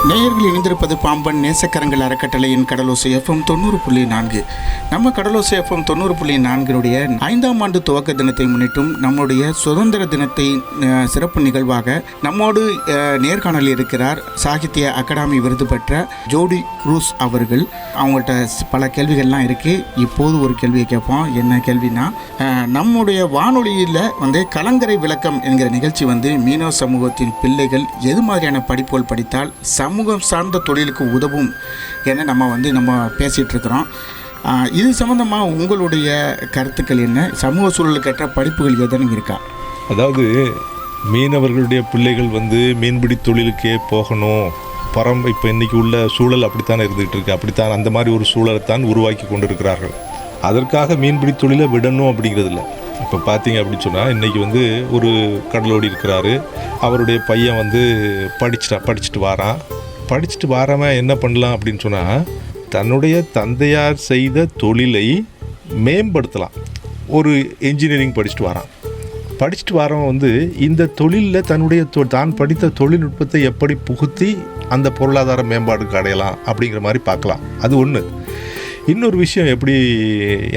நேயர்கள் இணைந்திருப்பது பாம்பன் நேசக்கரங்கள் அறக்கட்டளையின் கடலோசை எஃப்எம் 90.4. நம்ம கடலோசை எஃப்எம் 90.4 5ஆம் ஆண்டு துவக்க தினத்தை முன்னிட்டும் நம்முடைய சுதந்திர தினத்தை சிறப்பு நிகழ்வாக நம்மோடு நேர்காணலில் இருக்கிறார் சாகித்ய அகாடமி விருது பெற்ற ஜோடி குரூஸ் அவர்கள். அவங்கள்ட்ட பல கேள்விகள்லாம் இருக்குது. இப்போது ஒரு கேள்வியை கேட்போம். என்ன கேள்வினா, நம்முடைய வானொலியில் கலங்கரை விளக்கம் என்கிற நிகழ்ச்சி மீனவ சமூகத்தின் பிள்ளைகள் எது மாதிரியான படிப்புகள் படித்தால் சமூகம் சார்ந்த தொழிலுக்கு உதவும் என நம்ம பேசிகிட்டு இருக்கிறோம். இது சம்மந்தமாக உங்களுடைய கருத்துக்கள் என்ன? சமூக சூழலுக்கு ஏற்ற படிப்புகள் எதனும் இருக்கா? அதாவது மீனவர்களுடைய பிள்ளைகள் மீன்பிடி தொழிலுக்கே போகணும். இப்போ இன்றைக்கி உள்ள சூழல் அப்படித்தான் இருந்துகிட்டு இருக்கு. அப்படித்தான் அந்த மாதிரி ஒரு சூழலைத்தான் உருவாக்கி கொண்டிருக்கிறார்கள். அதற்காக மீன்பிடி தொழிலை விடணும் அப்படிங்கிறது இல்லை. இப்போ பார்த்தீங்க அப்படின்னு சொன்னால் இன்றைக்கி ஒரு கடலோடி இருக்கிறாரு. அவருடைய பையன் படிச்சுட்டு வாரவன் என்ன பண்ணலாம் அப்படின்னு சொன்னால், தன்னுடைய தந்தையார் செய்த தொழிலை மேம்படுத்தலாம். ஒரு என்ஜினியரிங் படிச்சுட்டு வரவன் இந்த தொழிலில் தன்னுடைய தான் படித்த தொழில்நுட்பத்தை எப்படி புகுத்தி அந்த பொருளாதார மேம்பாடுக்கு அடையலாம் அப்படிங்கிற மாதிரி பார்க்கலாம். அது ஒன்று. இன்னொரு விஷயம் எப்படி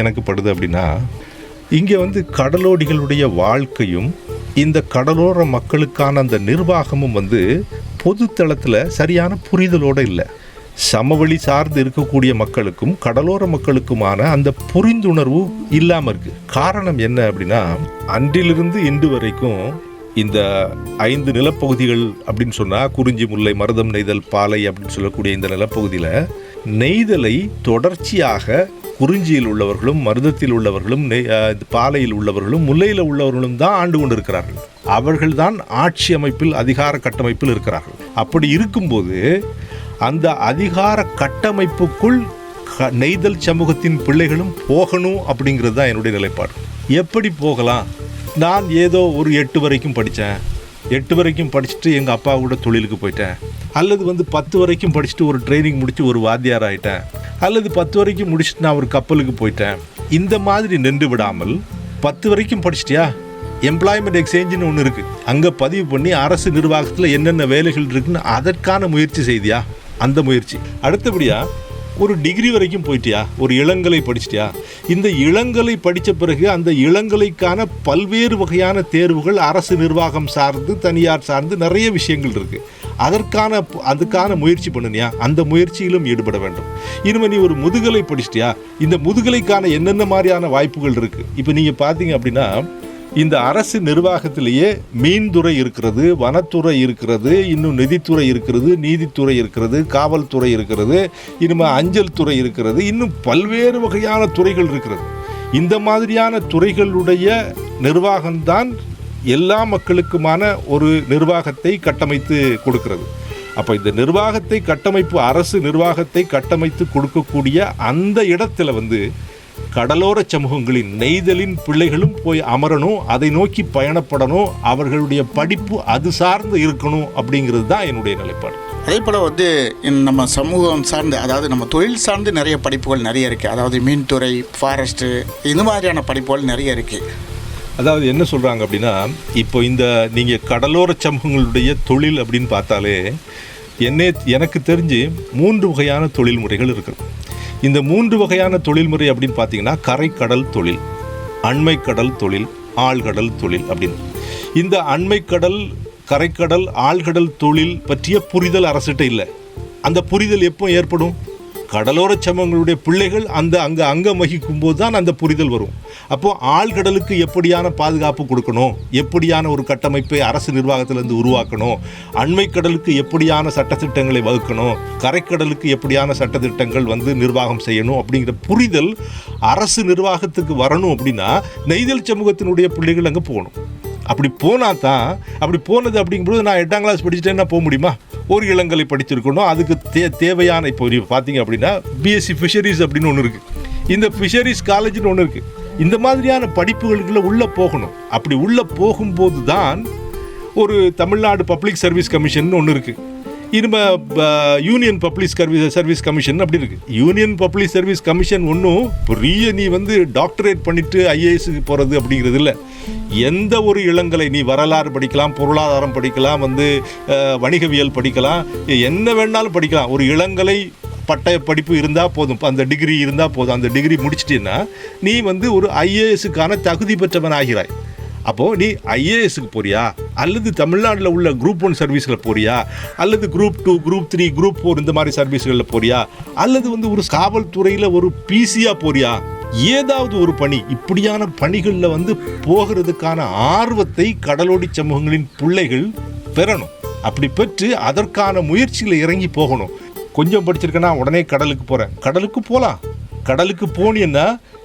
எனக்கு படுது அப்படின்னா, இங்கே கடலோடிகளுடைய வாழ்க்கையும் இந்த கடலோர மக்களுக்கான அந்த நிர்வாகமும் பொதுத்தளத்தில் சரியான புரிதலோடு இல்லை. சமவெளி சார்ந்து இருக்கக்கூடிய மக்களுக்கும் கடலோர மக்களுக்குமான அந்த புரிந்துணர்வு இல்லாமல் இருக்குது. காரணம் என்ன அப்படின்னா, அன்றிலிருந்து இன்று வரைக்கும் இந்த 5 நிலப்பகுதிகள் அப்படின்னு சொன்னால், குறிஞ்சி, முல்லை, மருதம், நெய்தல், பாலை அப்படின்னு சொல்லக்கூடிய இந்த நிலப்பகுதியில் நெய்தலை தொடர்ச்சியாக குறிஞ்சியில் உள்ளவர்களும், மருதத்தில் உள்ளவர்களும், பாலையில் உள்ளவர்களும், முல்லையில் உள்ளவர்களும் தான் ஆண்டு கொண்டிருக்கிறார்கள். அவர்கள்தான் ஆட்சி அமைப்பில், அதிகார கட்டமைப்பில் இருக்கிறார்கள். அப்படி இருக்கும்போது அந்த அதிகார கட்டமைப்புக்குள் நெய்தல் சமூகத்தின் பிள்ளைகளும் போகணும் அப்படிங்கிறது தான் என்னுடைய நிலைப்பாடு. எப்படி போகலாம்? நான் ஏதோ ஒரு 8 வரைக்கும் படித்தேன். 8 வரைக்கும் படிச்சுட்டு எங்கள் அப்பாவோட தொழிலுக்கு போயிட்டேன். அல்லது 10 வரைக்கும் படிச்சுட்டு ஒரு ட்ரைனிங் முடித்து ஒரு வாத்தியார் ஆகிட்டேன். அல்லது 10 வரைக்கும் முடிச்சுட்டு நான் ஒரு கப்பலுக்கு போயிட்டேன். இந்த மாதிரி நின்று விடாமல், 10 வரைக்கும் படிச்சிட்டியா, எம்ப்ளாய்மெண்ட் எக்ஸ்சேஞ்சுன்னு ஒன்று இருக்குது, அங்கே பதிவு பண்ணி அரசு நிர்வாகத்தில் என்னென்ன வேலைகள் இருக்குன்னு அதற்கான முயற்சி செய்தியா, அந்த முயற்சி. அடுத்தபடியாக ஒரு டிகிரி வரைக்கும் போயிட்டியா, ஒரு இளங்கலை படிச்சிட்டியா. இந்த இளங்கலை படித்த பிறகு அந்த இளங்கலைக்கான பல்வேறு வகையான தேர்வுகள் அரசு நிர்வாகம் சார்ந்து, தனியார் சார்ந்து நிறைய விஷயங்கள் இருக்குது. அதுக்கான முயற்சி பண்ணினியா, அந்த முயற்சியிலும் ஈடுபட வேண்டும். இனிமேல் நீ ஒரு முதுகலை படிச்சிட்டியா, இந்த முதுகலைக்கான என்னென்ன மாதிரியான வாய்ப்புகள் இருக்குது. இப்போ நீங்கள் பார்த்தீங்க அப்படின்னா, இந்த அரசு நிர்வாகத்திலேயே மீன்துறை இருக்கிறது, வனத்துறை இருக்கிறது, இன்னும் நிதித்துறை இருக்கிறது, நீதித்துறை இருக்கிறது, காவல்துறை இருக்கிறது, இனிமேல் அஞ்சல் துறை இருக்கிறது, இன்னும் பல்வேறு வகையான துறைகள் இருக்கிறது. இந்த மாதிரியான துறைகளுடைய நிர்வாகம்தான் எல்லா மக்களுக்குமான ஒரு நிர்வாகத்தை கட்டமைத்து கொடுக்கிறது. அப்போ இந்த நிர்வாகத்தை கட்டமைப்பு, அரசு நிர்வாகத்தை கட்டமைத்து கொடுக்கக்கூடிய அந்த இடத்துல கடலோர சமூகங்களின் நெய்தலின் பிள்ளைகளும் போய் அமரணும், அதை நோக்கி பயணப்படணும், அவர்களுடைய படிப்பு அது சார்ந்து இருக்கணும் அப்படிங்கிறது தான் என்னுடைய நிலைப்பாடு. அதே போல் நம்ம சமூகம் சார்ந்து, அதாவது நம்ம தொழில் சார்ந்து நிறைய படிப்புகள் நிறைய இருக்குது. அதாவது மீன்துறை, ஃபாரஸ்ட்டு, இந்த மாதிரியான படிப்புகள் நிறைய இருக்குது. அதாவது என்ன சொல்கிறாங்க அப்படின்னா, இப்போ இந்த நீங்கள் கடலோர சமூகங்களுடைய தொழில் அப்படின்னு பார்த்தாலே எனக்கு தெரிஞ்சு 3 வகையான தொழில் முறைகள் இருக்குது. இந்த 3 வகையான தொழில்முறை அப்படின்னு பார்த்தீங்கன்னா, கரைக்கடல் தொழில், அண்மைக்கடல் தொழில், ஆழ்கடல் தொழில் அப்படின்னு. இந்த அண்மைக்கடல், கரைக்கடல், ஆழ்கடல் தொழில் பற்றிய புரிதல் அரசிட்ட இல்லை. அந்த புரிதல் எப்போ ஏற்படும்? கடலோர சமூகங்களுடைய பிள்ளைகள் அங்கம் வகிக்கும் போது தான் அந்த புரிதல் வரும். அப்போது ஆழ்கடலுக்கு எப்படியான பாதுகாப்பு கொடுக்கணும், எப்படியான ஒரு கட்டமைப்பை அரசு நிர்வாகத்திலேருந்து உருவாக்கணும், அண்மைக்கடலுக்கு எப்படியான சட்டத்திட்டங்களை வகுக்கணும், கரைக்கடலுக்கு எப்படியான சட்டத்திட்டங்கள் நிர்வாகம் செய்யணும் அப்படிங்கிற புரிதல் அரசு நிர்வாகத்துக்கு வரணும். அப்படின்னா நெய்தல் சமூகத்தினுடைய பிள்ளைகள் அங்கே போகணும். அப்படி போனது அப்படிங்கும்போது, நான் 8ஆம் கிளாஸ் படிச்சுட்டேன்னா போக முடியுமா? ஒரு இளங்கலை படிச்சிருக்கணும். அதுக்கு தேவையான, இப்போ பார்த்தீங்க அப்படின்னா பிஎஸ்சி ஃபிஷரிஸ் அப்படின்னு ஒன்று இருக்குது, இந்த ஃபிஷரிஸ் காலேஜ்னு ஒன்று இருக்குது. இந்த மாதிரியான படிப்புகளுக்குள்ள உள்ளே போகணும். அப்படி உள்ளே போகும்போது தான் ஒரு தமிழ்நாடு பப்ளிக் சர்வீஸ் கமிஷன் ஒன்று இருக்குது. இனிமே யூனியன் பப்ளிக் சர்வீஸ் கமிஷன் அப்படி இருக்குது. யூனியன் பப்ளிக் சர்வீஸ் கமிஷன் ஒன்றும் பெரிய நீ வந்து டாக்டரேட் பண்ணிவிட்டு ஐஏஎஸ்க்கு போகிறது அப்படிங்கிறது இல்லை. எந்த ஒரு இளங்கலை நீ வரலாறு படிக்கலாம், பொருளாதாரம் படிக்கலாம், வந்து வணிகவியல் படிக்கலாம், என்ன வேணாலும் படிக்கலாம். ஒரு இளங்கலை பட்டய படிப்பு இருந்தால் போதும், அந்த டிகிரி இருந்தால் போதும். அந்த டிகிரி முடிச்சிட்டீன்னா நீ வந்து ஒரு ஐஏஎஸ்க்கான தகுதி பெற்றவன் ஆகிறாய். அப்போது நீ ஐஏஎஸ்க்கு போறியா, அல்லது தமிழ்நாட்டில் உள்ள குரூப் 1 சர்வீஸில் போறியா, அல்லது குரூப் 2, குரூப் 3, குரூப் 4 இந்த மாதிரி சர்வீஸ்களில் போறியா, அல்லது வந்து ஒரு காவல்துறையில் ஒரு பிசியாக போறியா, ஏதாவது ஒரு பணி, இப்படியான பணிகளில் வந்து போகிறதுக்கான ஆர்வத்தை கடலோடி சமூகங்களின் பிள்ளைகள் பெறணும். அப்படி பெற்று அதற்கான முயற்சியில் இறங்கி போகணும். கொஞ்சம் படிச்சிருக்கேன்னா உடனே கடலுக்கு போகிறேன், கடலுக்கு போகலாம். கடலுக்கு போனீன்னா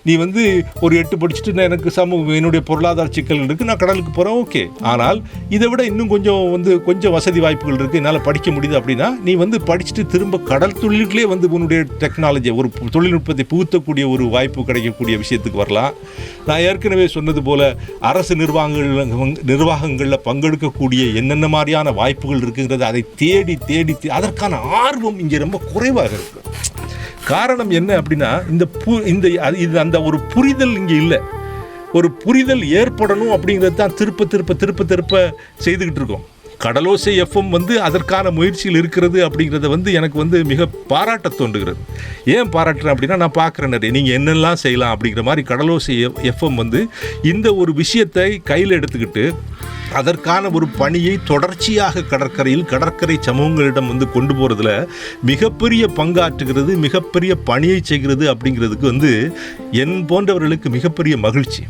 நீ வந்து ஒரு 8 படிச்சுட்டு நான் எனக்கு என்னுடைய பொருளாதார சிக்கல்கள் இருக்குது, நான் கடலுக்கு போகிறேன், ஓகே. ஆனால் இதை விட இன்னும் கொஞ்சம் வசதி வாய்ப்புகள் இருக்குது, என்னால் படிக்க முடியுது அப்படின்னா நீ வந்து படிச்சுட்டு திரும்ப கடல் தொழிலுக்குள்ளே வந்து உன்னுடைய டெக்னாலஜியை, ஒரு தொழில்நுட்பத்தை புகுத்தக்கூடிய ஒரு வாய்ப்பு கிடைக்கக்கூடிய விஷயத்துக்கு வரலாம். நான் ஏற்கனவே சொன்னது போல் அரசு நிர்வாகங்களில் பங்கெடுக்கக்கூடிய என்னென்ன மாதிரியான வாய்ப்புகள் இருக்குங்கிறது அதை தேடி அதற்கான ஆர்வம் இங்கே ரொம்ப குறைவாக இருக்குது. காரணம் என்ன அப்படின்னா அந்த ஒரு புரிதல் இங்கே இல்லை. ஒரு புரிதல் ஏற்படணும் அப்படிங்கிறது தான் திருப்ப செய்துக்கிட்டு இருக்கோம். கடலோசை எஃப்எம் வந்து அதற்கான முயற்சியில் இருக்கிறது அப்படிங்கிறத வந்து எனக்கு வந்து மிக பாராட்ட தோன்றுகிறது. ஏன் பாராட்டுறேன் அப்படின்னா, நான் பார்க்குறேன் நிறைய நீங்கள் என்னெல்லாம் செய்யலாம் அப்படிங்கிற மாதிரி கடலோசை எஃப்எம் வந்து இந்த ஒரு விஷயத்தை கையில் எடுத்துக்கிட்டு அதற்கான ஒரு பணியை தொடர்ச்சியாக கடற்கரை சமூகங்களிடம் வந்து கொண்டு போகிறதுல மிகப்பெரிய பங்காற்றுகிறது, மிகப்பெரிய பணியை செய்கிறது அப்படிங்கிறதுக்கு வந்து என் போன்றவர்களுக்கு மிகப்பெரிய மகிழ்ச்சி.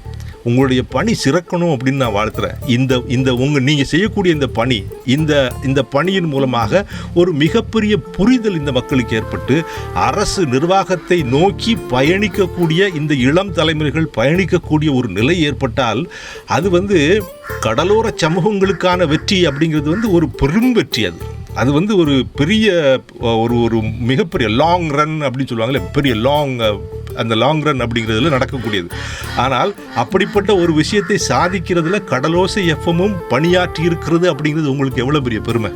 உங்களுடைய பணி சிறக்கணும் அப்படின்னு நான் வாழ்த்துறேன். நீங்கள் செய்யக்கூடிய இந்த பணியின் மூலமாக ஒரு மிகப்பெரிய புரிதல் இந்த மக்களுக்கு ஏற்பட்டு அரசு நிர்வாகத்தை நோக்கி பயணிக்கக்கூடிய இந்த இளம் தலைமுறைகள் பயணிக்கக்கூடிய ஒரு நிலை ஏற்பட்டால் அது வந்து கடலோர சமூகங்களுக்கான வெற்றி அப்படிங்கிறது வந்து ஒரு பெரும் வெற்றி. அது வந்து ஒரு பெரிய ஒரு மிகப்பெரிய லாங் ரன் அப்படின்னு சொல்லுவாங்கல்ல, பெரிய அந்த லாங் ரன் அப்படிங்கிறதுல நடக்கக்கூடியது. ஆனால் அப்படிப்பட்ட ஒரு விஷயத்தை சாதிக்கிறதுல கடலோசை எஃப்எம்மும் பணியாற்றி இருக்கிறது அப்படிங்கிறது உங்களுக்கு எவ்வளோ பெரிய பெருமை.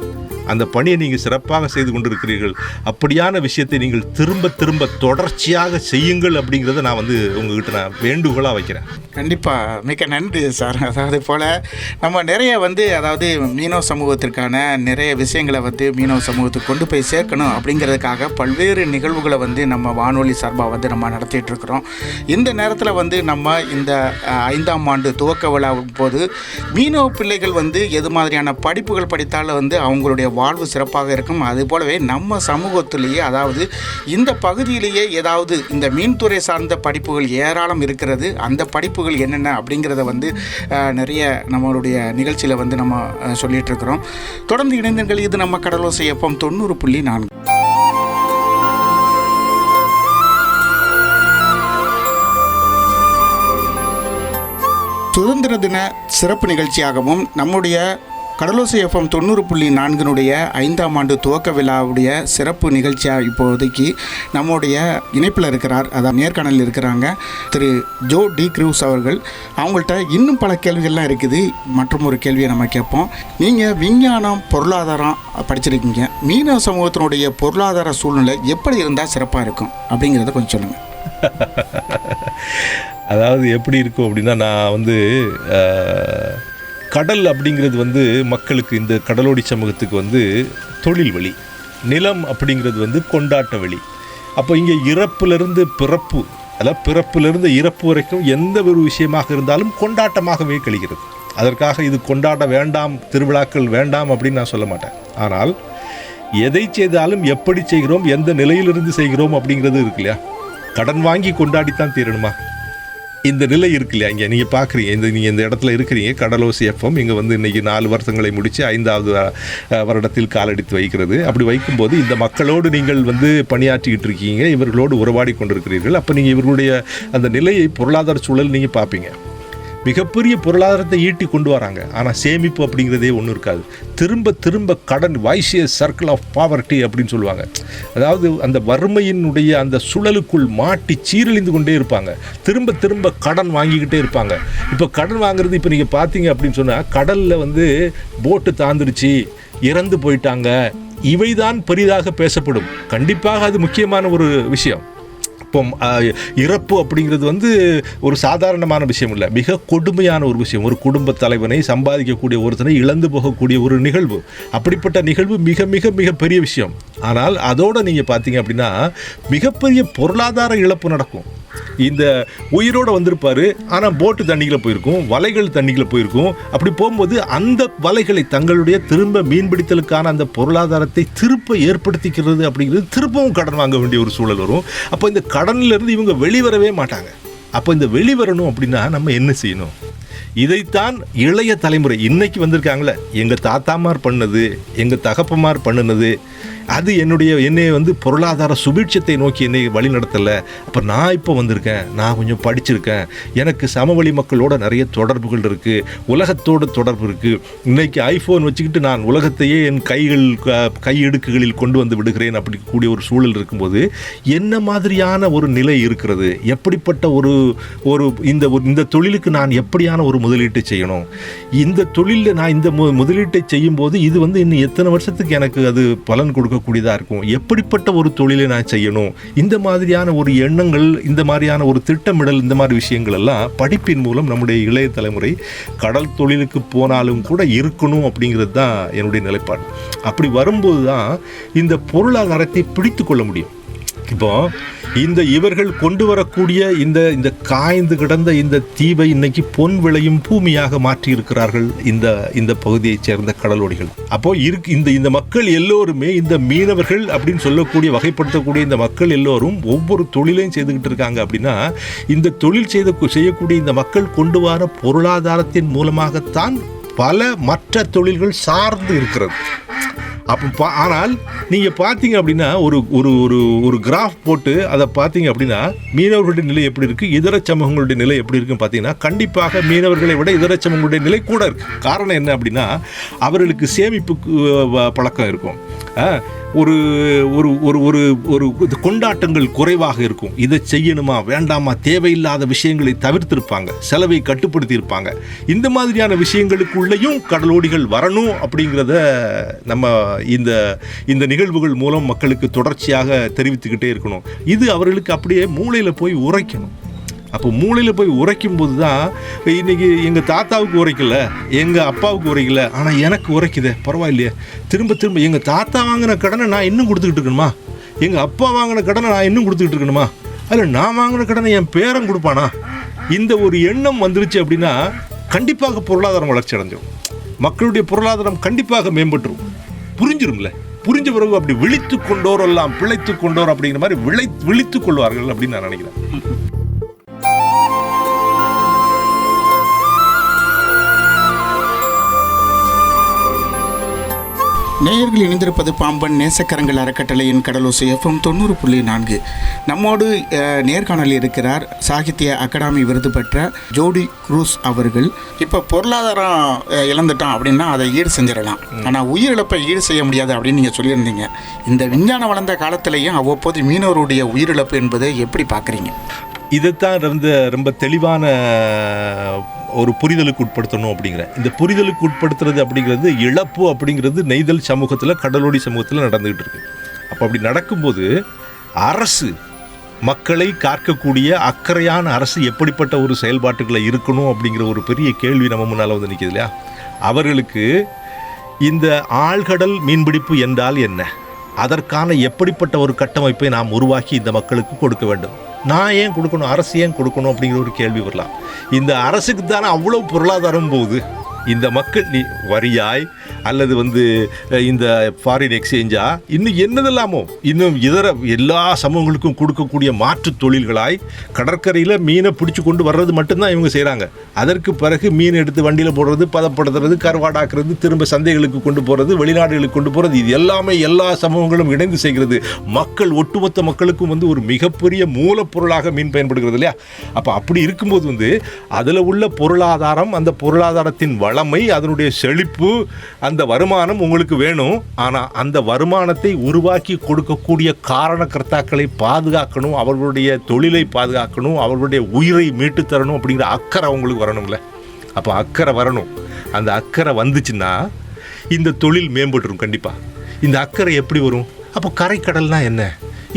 அந்த பணியை நீங்கள் சிறப்பாக செய்து கொண்டிருக்கிறீர்கள். அப்படியான விஷயத்தை நீங்கள் திரும்ப தொடர்ச்சியாக செய்யுங்கள் அப்படிங்கிறத நான் வந்து உங்ககிட்ட நான் வேண்டுகோளாக வைக்கிறேன். கண்டிப்பாக மிக்க நன்றி சார். அதாவது போல் நம்ம நிறைய வந்து மீனவ சமூகத்திற்கான நிறைய விஷயங்களை வந்து மீனவ சமூகத்துக்கு கொண்டு போய் சேர்க்கணும் அப்படிங்கிறதுக்காக பல்வேறு நிகழ்வுகளை வந்து நம்ம வானொலி சார்பாக வந்து நம்ம நடத்திட்டு இருக்கிறோம். இந்த நேரத்தில் வந்து நம்ம இந்த 5ஆம் ஆண்டு துவக்க விழாவும் போது மீனவ பிள்ளைகள் வந்து எது மாதிரியான படிப்புகள் படித்தாலும் வந்து அவங்களுடைய வாழ்வு சிறப்பாக இருக்கும். அது போலவே நம்ம சமூகத்திலேயே அதாவது இந்த பகுதியிலேயே ஏதாவது இந்த மீன்துறை சார்ந்த படிப்புகள் ஏராளம் இருக்கிறது. அந்த படிப்புகள் என்னென்ன அப்படிங்கிறத வந்து நிறைய நம்மளுடைய நிகழ்ச்சியில் வந்து நம்ம சொல்லிட்டு இருக்கிறோம். தொடர்ந்து இணைந்தீர்கள். இது நம்ம கடலோசை எஃப்எம் 90.4. சுதந்திர தின சிறப்பு நிகழ்ச்சியாகவும் நம்முடைய கடலோசை எஃப்எம் 90.4 5ஆம் ஆண்டு துவக்க விழாவுடைய சிறப்பு நிகழ்ச்சியாக இப்போதைக்கு நம்முடைய இணைப்பில் இருக்கிறார், அதாவது நேர்காணலில் இருக்கிறாங்க திரு ஜோ டி க்ரூஸ் அவர்கள். அவங்கள்ட்ட இன்னும் பல கேள்விகள்லாம் இருக்குது. மற்றும் ஒரு கேள்வியை நம்ம கேட்போம். நீங்கள் விஞ்ஞானம் பொருளாதாரம் படிச்சிருக்கீங்க. மீனவ சமூகத்தினுடைய பொருளாதார சூழ்நிலை எப்படி இருந்தால் சிறப்பாக இருக்கும் அப்படிங்கிறத கொஞ்சம் சொல்லுங்கள். அதாவது எப்படி இருக்கும் அப்படின்னா, நான் வந்து கடல் அப்படிங்கிறது வந்து மக்களுக்கு, இந்த கடலோடி சமூகத்துக்கு வந்து தொழில் வழி, நிலம் அப்படிங்கிறது வந்து கொண்டாட்ட வழி. அப்போ இங்கே இறப்புலேருந்து பிறப்பு, அதாவது பிறப்பிலிருந்து இறப்பு வரைக்கும் எந்த ஒரு விஷயமாக இருந்தாலும் கொண்டாட்டமாகவே கழிகிறது. அதற்காக இது கொண்டாட வேண்டாம், திருவிழாக்கள் வேண்டாம் அப்படின்னு நான் சொல்ல மாட்டேன். ஆனால் எதை செய்தாலும் எப்படி செய்கிறோம், எந்த நிலையிலிருந்து செய்கிறோம் அப்படிங்கிறது இருக்கு இல்லையா. கடன் வாங்கி கொண்டாடித்தான் தீரணுமா? இந்த நிலை இருக்கு இல்லையா. இங்கே நீங்கள் பார்க்குறீங்க, நீங்கள் இந்த இடத்துல இருக்கிறீங்க, கடலோசை எஃப்எம் இங்கே வந்து இன்றைக்கி 4 வருஷங்களை முடித்து 5ஆவது வருடத்தில் காலடித்து வைக்கிறது. அப்படி வைக்கும்போது இந்த மக்களோடு நீங்கள் வந்து பணியாற்றிக்கிட்டு இருக்கீங்க, இவர்களோடு உறவாடி கொண்டிருக்கிறீர்கள். அப்போ நீங்கள் இவர்களுடைய அந்த நிலையை, பொருளாதார சூழல் நீங்கள் பார்ப்பீங்க. மிகப்பெரிய பொருளாதாரத்தை ஈட்டி கொண்டு வராங்க. ஆனால் சேமிப்பு அப்படிங்கிறதே ஒன்றும் இருக்காது. திரும்ப கடன், வைசியஸ் சர்க்கிள் ஆஃப் பாவர்ட்டி அப்படின்னு சொல்லுவாங்க. அதாவது அந்த வறுமையினுடைய அந்த சுழலுக்குள் மாட்டி சீரழிந்து கொண்டே இருப்பாங்க. திரும்ப கடன் வாங்கிக்கிட்டே இருப்பாங்க. இப்போ கடன் வாங்குறது, இப்போ நீங்கள் பார்த்தீங்க அப்படின்னு சொன்னால், கடலில் வந்து போட்டு தாந்துருச்சு, இறந்து போயிட்டாங்க, இவைதான் பெரிதாக பேசப்படும். கண்டிப்பாக அது முக்கியமான ஒரு விஷயம். இப்போ இறப்பு அப்படிங்கிறது வந்து ஒரு சாதாரணமான விஷயம் இல்லை, மிக கொடுமையான ஒரு விஷயம். ஒரு குடும்ப தலைவனை, சம்பாதிக்கக்கூடிய ஒருத்தனை இழந்து போகக்கூடிய ஒரு நிகழ்வு. அப்படிப்பட்ட நிகழ்வு மிக மிக மிக பெரிய விஷயம். ஆனால் அதோடு நீங்கள் பார்த்தீங்க அப்படின்னா மிகப்பெரிய பொருளாதார இழப்பு நடக்கும். இந்த உயிரோடு வந்திருப்பார், ஆனால் போட்டு தண்ணிகளை போயிருக்கும், வலைகள் தண்ணிகளை போயிருக்கும். அப்படி போகும்போது அந்த வலைகளை தங்களுடைய திரும்ப மீன்பிடித்தலுக்கான அந்த பொருளாதாரத்தை திருப்ப ஏற்படுத்திக்கிறது அப்படிங்கிறது திருப்பவும் கடன் வாங்க வேண்டிய ஒரு சூழல் வரும். அப்போ இந்த கடனிலிருந்து இவங்க வெளிவரவே மாட்டாங்க. அப்போ இந்த வெளிவரணும் அப்படின்னா நம்ம என்ன செய்யணும்? இதைத்தான் இளைய தலைமுறை இன்னைக்கு வந்திருக்காங்களே, எங்கள் தாத்தாமார் பண்ணது, எங்கள் தகப்பமார் பண்ணினது, அது என்னை வந்து பொருளாதார சுபீட்சத்தை நோக்கி என்னை வழி நடத்தலை. அப்போ நான் இப்போ வந்திருக்கேன், நான் கொஞ்சம் படிச்சிருக்கேன், எனக்கு சமவெளி மக்களோட நிறைய தொடர்புகள் இருக்குது, உலகத்தோட தொடர்பு இருக்குது. இன்றைக்கி ஐஃபோன் வச்சுக்கிட்டு நான் உலகத்தையே என் கையிடுக்குகளில் கொண்டு வந்து விடுகிறேன் அப்படி கூடிய ஒரு சூழல் இருக்கும்போது என்ன மாதிரியான ஒரு நிலை இருக்கிறது? எப்படிப்பட்ட ஒரு இந்த தொழிலுக்கு நான் எப்படியான ஒரு முதலீட்டை செய்யணும்? இந்த தொழிலில் நான் இந்த முதலீட்டை செய்யும்போது இது வந்து இன்னும் எத்தனை வருஷத்துக்கு எனக்கு அது பலன் கொடுக்கக்கூடியதாக இருக்கும்? எப்படிப்பட்ட ஒரு தொழிலை நான் செய்யணும்? இந்த மாதிரியான ஒரு எண்ணங்கள், இந்த மாதிரியான ஒரு திட்டமிடல், இந்த மாதிரி விஷயங்கள் எல்லாம் படிப்பின் மூலம் நம்முடைய இளைய தலைமுறை கடல் தொழிலுக்கு போனாலும் கூட இருக்கணும் அப்படிங்கிறது தான் என்னுடைய நிலைப்பாடு. அப்படி வரும்போது தான் இந்த பொருளாதாரத்தை பிடித்து கொள்ள முடியும். இப்போ இவர்கள் கொண்டு வரக்கூடிய இந்த காய்ந்து கிடந்த இந்த தீவை இன்னைக்கு பொன் விளையும் பூமியாக மாற்றி இருக்கிறார்கள் இந்த பகுதியைச் சேர்ந்த கடலோடிகள். அப்போ இந்த மக்கள் எல்லோருமே, இந்த மீனவர்கள் அப்படின்னு சொல்லக்கூடிய வகைப்படுத்தக்கூடிய இந்த மக்கள் எல்லோரும் ஒவ்வொரு தொழிலையும் செய்துக்கிட்டு இருக்காங்க. அப்படின்னா இந்த தொழில் செய்யக்கூடிய இந்த மக்கள் கொண்டு வர பொருளாதாரத்தின் மூலமாகத்தான் பல மற்ற தொழில்கள் சார்ந்து இருக்கிறது. அப்போ ஆனால் நீங்கள் பார்த்தீங்க அப்படின்னா ஒரு கிராஃப் போட்டு அதை பார்த்தீங்க அப்படின்னா மீனவர்களுடைய நிலை எப்படி இருக்குது, இதர சமூகங்களுடைய நிலை எப்படி இருக்குன்னு பார்த்தீங்கன்னா கண்டிப்பாக மீனவர்களை விட இதர சமூகங்களுடைய நிலை கூட இருக்குது. காரணம் என்ன அப்படின்னா அவர்களுக்கு சேமிப்பு பழக்கம் இருக்கும், ஒரு ஒரு ஒரு ஒரு கொண்டாட்டங்கள் குறைவாக இருக்கும். இதை செய்யணுமா வேண்டாமா, தேவையில்லாத விஷயங்களை தவிர்த்திருப்பாங்க, செலவை கட்டுப்படுத்தி இருப்பாங்க. இந்த மாதிரியான விஷயங்களுக்குள்ளேயும் கடலோடிகள் வரணும் அப்படிங்கிறத நம்ம இந்த நிகழ்வுகள் மூலம் மக்களுக்கு தொடர்ச்சியாக தெரிவித்துக்கிட்டே இருக்கணும். இது அவர்களுக்கு அப்படியே மூளையில் போய் உரைக்கணும். அப்போ மூளையில் போய் உரைக்கும் போது தான் இன்றைக்கி எங்கள் தாத்தாவுக்கு உரைக்கல, எங்கள் அப்பாவுக்கு உரைக்கல, ஆனால் எனக்கு உரைக்குதே, பரவாயில்லையே. திரும்ப எங்கள் தாத்தா வாங்கின கடனை நான் இன்னும் கொடுத்துக்கிட்டு இருக்கணுமா, எங்கள் அப்பா வாங்கின கடனை நான் இன்னும் கொடுத்துக்கிட்டு இருக்கணுமா, அதில் நான் வாங்கின கடனை என் பேரன் கொடுப்பானா? இந்த ஒரு எண்ணம் வந்துருச்சு அப்படின்னா கண்டிப்பாக பொருளாதாரம் வளர்ச்சி அடைஞ்சிடும், மக்களுடைய பொருளாதாரம் கண்டிப்பாக மேம்பட்டுரும். புரிஞ்சிரும்ல, புரிஞ்ச பிறகு அப்படி விழித்து கொண்டோர் எல்லாம் பிழைத்து கொண்டோர் அப்படிங்கிற மாதிரி விழித்து கொள்வார்கள் அப்படின்னு நான் நினைக்கிறேன். நேயர்கள் இணைந்திருப்பது பாம்பன் நேசக்கரங்கள் அறக்கட்டளையின் கடலோசை FM 90.4. நம்மோடு நேர்காணலில் இருக்கிறார் சாகித்ய அகாடமி விருது பெற்ற ஜோடி குரூஸ் அவர்கள். இப்போ பொருளாதாரம் இழந்துட்டோம் அப்படின்னா அதை ஈடு செஞ்சிடலாம், ஆனால் உயிரிழப்பை ஈடு செய்ய முடியாது அப்படின்னு நீங்கள் சொல்லியிருந்தீங்க. இந்த விஞ்ஞானம் வளர்ந்த காலத்திலையும் அவ்வப்போது மீனவருடைய உயிரிழப்பு என்பதை எப்படி பார்க்குறீங்க? இதைத்தான் ரொம்ப தெளிவான ஒரு புரிதலுக்கு உட்படுத்தணும் அப்படிங்கிற இந்த புரிதலுக்கு உட்படுத்துறது அப்படிங்கிறது இழப்பு அப்படிங்கிறது நெய்தல் சமூகத்தில், கடலோடி சமூகத்தில் நடந்துகிட்டு இருக்கு. அப்போ அப்படி நடக்கும்போது அரசு மக்களை காக்கக்கூடிய அக்கறையான அரசு எப்படிப்பட்ட ஒரு செயல்பாட்டுகளை இருக்கணும் அப்படிங்கிற ஒரு பெரிய கேள்வி நம்ம முன்னால் வந்து நிற்கிது இல்லையா? அவர்களுக்கு இந்த ஆழ்கடல் மீன்பிடிப்பு என்றால் என்ன, அதற்கான எப்படிப்பட்ட ஒரு கட்டமைப்பை நாம் உருவாக்கி இந்த மக்களுக்கு கொடுக்க வேண்டும். நான் ஏன் கொடுக்கணும், அரசு ஏன் கொடுக்கணும் அப்படிங்கிற ஒரு கேள்வி வரலாம். இந்த அரசுக்கு தானே அவ்வளோ பொருளாதாரம் போகுது. இந்த மக்கள் வரியாய் அல்லது இந்த ஃபாரின் எக்ஸ்சேஞ்சா இன்னும் என்னதெல்லாமோ இன்னும் இதர எல்லா சமூகங்களுக்கும் கொடுக்கக்கூடிய மாற்று தொழில்களாய் கடற்கரையில் மீனை பிடிச்சி கொண்டு வர்றது மட்டும்தான் இவங்க செய்கிறாங்க. அதற்கு பிறகு மீன் எடுத்து வண்டியில் போடுறது, பதப்படுத்துறது, கருவாடாக்குறது, திரும்ப சந்தைகளுக்கு கொண்டு போகிறது, வெளிநாடுகளுக்கு கொண்டு போகிறது, இது எல்லாமே எல்லா சமூகங்களும் இணைந்து செய்கிறது. மக்கள் ஒட்டுமொத்த மக்களுக்கும் ஒரு மிகப்பெரிய மூலப்பொருளாக மீன் பயன்படுகிறது இல்லையா? அப்போ அப்படி இருக்கும்போது அதில் உள்ள பொருளாதாரம், அந்த பொருளாதாரத்தின் வளமை, அதனுடைய செழிப்பு, அந்த வருமானம் உங்களுக்கு வேணும். ஆனால் அந்த வருமானத்தை உருவாக்கி கொடுக்கக்கூடிய காரணக்கர்த்தாக்களை பாதுகாக்கணும், அவர்களுடைய தொழிலை பாதுகாக்கணும், அவர்களுடைய உயிரை மீட்டு தரணும் அப்படிங்கிற அக்கறை அவங்களுக்கு வரணும்ல. அப்போ அக்கறை வரணும். அந்த அக்கறை வந்துச்சுன்னா இந்த தொழில் மேம்பட்டுரும். கண்டிப்பாக இந்த அக்கறை எப்படி வரும்? அப்போ கரைக்கடல்னால் என்ன?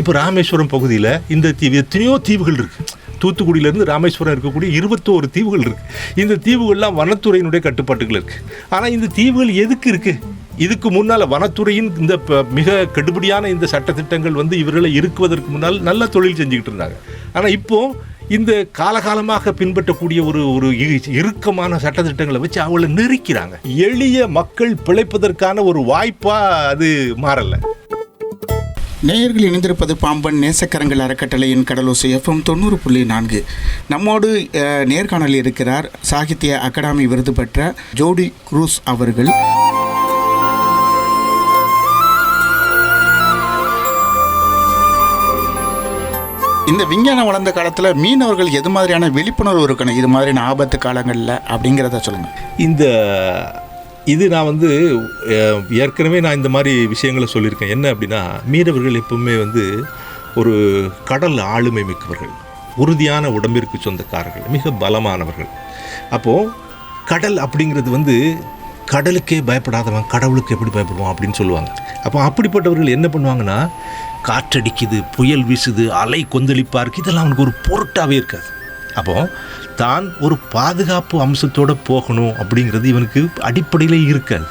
இப்போ ராமேஸ்வரம் பகுதியில் இந்த தீவு, எத்தனையோ தீவுகள் இருக்குது. தூத்துக்குடியிலேருந்து ராமேஸ்வரம் இருக்கக்கூடிய 21 தீவுகள் இருக்குது. இந்த தீவுகள்லாம் வனத்துறையினுடைய கட்டுப்பாட்டுகள் இருக்குது. ஆனால் இந்த தீவுகள் எதுக்கு இருக்குது? இதுக்கு முன்னால் வனத்துறையின் இந்த மிக கடுபடியான இந்த சட்டத்திட்டங்கள் இவர்களை இருக்குவதற்கு முன்னால் நல்ல தொழில் செஞ்சுக்கிட்டு இருந்தாங்க. ஆனால் இப்போது இந்த காலகாலமாக பின்பற்றக்கூடிய ஒரு இறுக்கமான சட்டத்திட்டங்களை வச்சு அவளை நெருக்கிறாங்க. எளிய மக்கள் பிழைப்பதற்கான ஒரு வாய்ப்பாக அது மாறலை. நேயர்கள் இணைந்திருப்பது பாம்பன் நேசக்கரங்கள் அறக்கட்டளையின் கடலோசை FM 90.4. நம்மோடு நேர்காணலில் இருக்கிறார் சாகித்ய அகாடமி விருது பெற்ற ஜோடி குரூஸ் அவர்கள். இந்த விஞ்ஞானம் வளர்ந்த காலத்தில் மீனவர்கள் எது மாதிரியான விழிப்புணர்வு இருக்கணும் இது மாதிரியான ஆபத்து காலங்களில் அப்படிங்கிறத சொல்லுங்கள். இது நான் ஏற்கனவே நான் இந்த மாதிரி விஷயங்களை சொல்லியிருக்கேன். என்ன அப்படின்னா, மீனவர்கள் எப்பவுமே ஒரு கடல் ஆளுமை மிக்கவர்கள், உறுதியான உடம்பிற்கு சொந்தக்காரர்கள், மிக பலமானவர்கள். அப்போது கடல் அப்படிங்கிறது கடலுக்கே பயப்படாதவன் கடவுளுக்கு எப்படி பயப்படுவான் அப்படின்னு சொல்லுவாங்க. அப்போ அப்படிப்பட்டவர்கள் என்ன பண்ணுவாங்கன்னா, காற்றடிக்குது, புயல் வீசுது, அலை கொந்தளிப்பாக இருக்குது, இதெல்லாம் அவனுக்கு ஒரு பொருட்டாகவே இருக்காது. அப்போது தான் ஒரு பாதுகாப்பு அம்சத்தோடு போகணும் அப்படிங்கிறது இவனுக்கு அடிப்படையிலே இருக்காது.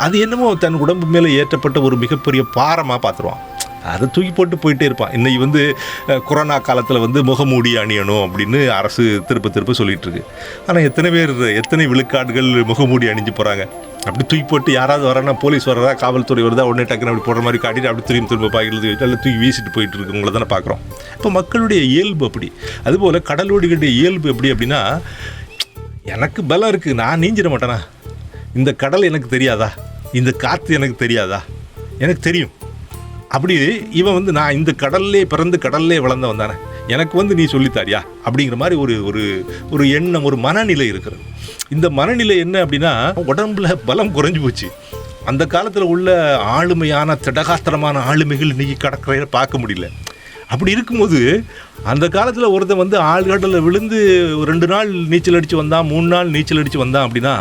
அது என்னமோ தன் உடம்பு மேலே ஏற்றப்பட்ட ஒரு மிகப்பெரிய பாரமாக பார்த்துருவான். அதை தூக்கி போட்டு போயிட்டே இருப்பான். இன்னைக்கு கொரோனா காலத்தில் முகமூடி அணியணும் அப்படின்னு அரசு திருப்ப சொல்லிகிட்டு இருக்கு. ஆனால் எத்தனை விழுக்காடுகள் முகமூடி அணிஞ்சு போகிறாங்க? அப்படி தூக்கி போட்டு யாராவது வரானா, போலீஸ் வர்றதா, காவல்துறை வருதா, உடனே டக்குன்னு அப்படி போடுற மாதிரி காட்டிட்டு அப்படி திரும்ப பாய்கள் எல்லாம் தூக்கி வீசிட்டு போயிட்டு இருக்குங்கள தானே பார்க்குறோம். இப்போ மக்களுடைய இயல்பு அப்படி. அதுபோல் கடலோடிகளுடைய இயல்பு எப்படி அப்படின்னா, எனக்கு பலம் இருக்குது, நான் நீஞ்சிட மாட்டேனா? இந்த கடல் எனக்கு தெரியாதா? இந்த காற்று எனக்கு தெரியாதா? எனக்கு தெரியும். அப்படி இவன் நான் இந்த கடல்லே பிறந்து கடல்லே வளர்ந்தவன் தானே, எனக்கு நீ சொல்லித்தாரியா அப்படிங்கிற மாதிரி ஒரு எண்ணம், ஒரு மனநிலை இருக்கிறது. இந்த மனநிலை என்ன அப்படின்னா, உடம்புல பலம் குறைஞ்சி போச்சு. அந்த காலத்தில் உள்ள ஆளுமையான திடகாத்திரமான ஆளுமைகள் இன்றைக்கி கடற்கரையில் பார்க்க முடியல. அப்படி இருக்கும்போது அந்த காலத்தில் ஒருத்தன் ஆழ்கடலில் விழுந்து 2 நாள் நீச்சல் அடித்து வந்தான், 3 நாள் நீச்சல் அடித்து வந்தான் அப்படின்னா,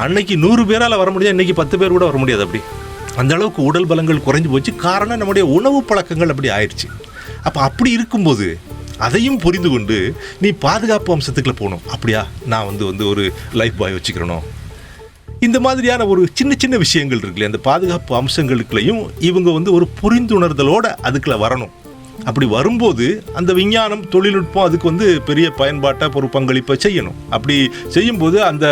அன்னைக்கு 100 பேரால் வர முடியாது, இன்றைக்கி 10 பேர் கூட வர முடியாது. அப்படி அந்த அளவுக்கு உடல் பலங்கள் குறைஞ்சி போச்சு. காரணம் நம்முடைய உணவு பழக்கங்கள் அப்படி ஆயிடுச்சு. அப்படி இருக்கும்போது அதையும் புரிந்து கொண்டு நீ பாதுகாப்பு அம்சத்துக்குள்ள போகணும். அப்படியா, நான் ஒரு லைஃப் பாய் வச்சுக்கிறணும். இந்த மாதிரியான ஒரு சின்ன விஷயங்கள் இருக்குல்ல, அந்த பாதுகாப்பு அம்சங்களுக்குள்ளேயும் இவங்க ஒரு புரிந்துணர்தலோடு அதுக்குள்ள வரணும். அப்படி வரும்போது அந்த விஞ்ஞானம், தொழில்நுட்பம் அதுக்கு பெரிய பயன்பாட்டை, ஒரு பங்களிப்பை செய்யணும். அப்படி செய்யும்போது அந்த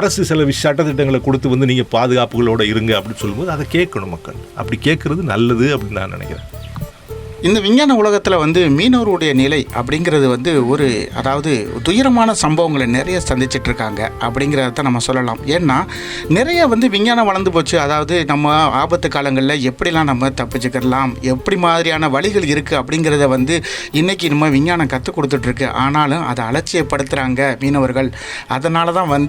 அரசு சில சட்டத்திட்டங்களை கொடுத்து நீங்கள் பாதுகாப்புகளோடு இருங்க அப்படின்னு சொல்லும்போது அதை கேட்கணும் மக்கள். அப்படி கேட்குறது நல்லது அப்படின்னு நான் நினைக்கிறேன். இந்த விஞ்ஞான உலகத்தில் மீனவருடைய நிலை அப்படிங்கிறது ஒரு துயரமான சம்பவங்களை நிறைய சந்திச்சிட்ருக்காங்க அப்படிங்கிறத நம்ம சொல்லலாம். ஏன்னா நிறைய விஞ்ஞானம் வளர்ந்து போச்சு. நம்ம ஆபத்து காலங்களில் எப்படிலாம் நம்ம தப்பிச்சுக்கலாம், எப்படி மாதிரியான வழிகள் இருக்குது அப்படிங்கிறத இன்றைக்கி நம்ம விஞ்ஞானம் கற்றுக் கொடுத்துட்ருக்கு. ஆனாலும் அதை அலட்சியப்படுத்துகிறாங்க மீனவர்கள். அதனால தான்